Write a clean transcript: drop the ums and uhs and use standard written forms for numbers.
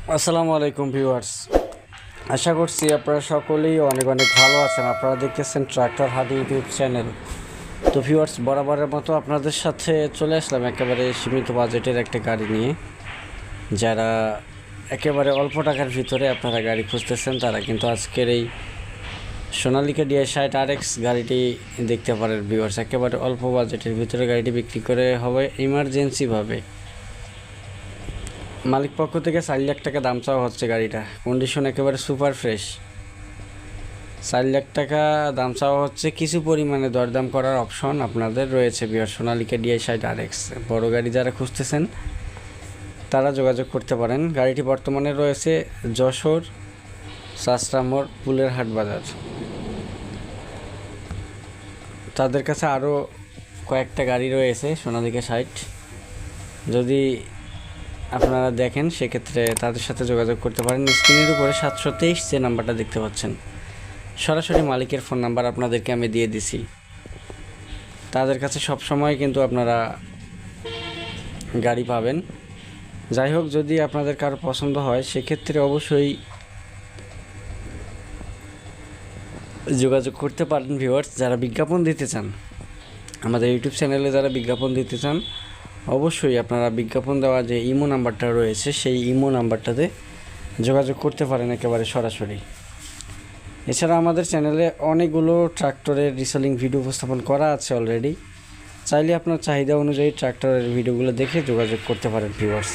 আসসালামু আলাইকুম ভিউয়ার্স, আশা করছি আপনারা সকলেই অনেক অনেক ভালো আছেন। আপনারা দেখতেছেন ট্রাক্টর হাট ইউটিউব চ্যানেল। তো ভিউয়ার্স, বরাবরের মতো আপনাদের সাথে চলে আসলাম একেবারে সীমিত বাজেটের একটা গাড়ি নিয়ে। যারা একেবারে অল্প টাকার ভিতরে আপনারা গাড়ি খুঁজতেছেন তারা কিন্তু আজকের এই সোনালিকা DI60 RX গাড়িটি দেখতে পারেন। ভিউয়ার্স, একেবারে অল্প বাজেটের ভিতরে গাড়িটি বিক্রি করে হবে ইমার্জেন্সিভাবে। মালিক পক্ষ থেকে 4 লাখ টাকা দাম চাওয়া হচ্ছে। গাড়িটা কন্ডিশন একেবারে সুপার ফ্রেশ। 4 লাখ টাকা দাম চাওয়া হচ্ছে, কিছু পরিমাণে দরদাম করার অপশন আপনাদের রয়েছে। বিহার সোনালিকা DI60 RX বড় গাড়ি যারা খুঁজতেছেন তারা যোগাযোগ করতে পারেন। গাড়িটি বর্তমানে রয়েছে যশোর শাস্ত্রামোড় পুলের হাট বাজার। তাদের কাছে আরও কয়েকটা গাড়ি রয়েছে সোনালিকা 60। যদি আপনারা দেখেন সেক্ষেত্রে তাদের সাথে যোগাযোগ করতে পারেন। স্ক্রিনের উপরে 723 যে নাম্বারটা দেখতে পাচ্ছেন, সরাসরি মালিকের ফোন নাম্বার আপনাদেরকে আমি দিয়ে দিছি। তাদের কাছে সব সময় কিন্তু আপনারা গাড়ি পাবেন। যাই হোক, যদি আপনাদের কারো পছন্দ হয় সেক্ষেত্রে অবশ্যই যোগাযোগ করতে পারেন। ভিউয়ার্স, যারা বিজ্ঞাপন দিতে চান, আমাদের ইউটিউব চ্যানেলে যারা বিজ্ঞাপন দিতে চান, অবশ্যই আপনারা বিজ্ঞাপন দেওয়া যে ইমো নাম্বারটা রয়েছে সেই ইমো নাম্বারটাতে যোগাযোগ করতে পারেন একেবারে সরাসরি। এছাড়া আমাদের চ্যানেলে অনেকগুলো ট্রাক্টরের রিসেলিং ভিডিও উপস্থাপন করা আছে অলরেডি। চাইলে আপনার চাহিদা অনুযায়ী ট্রাক্টরের ভিডিওগুলো দেখে যোগাযোগ করতে পারেন ভিউয়ার্স।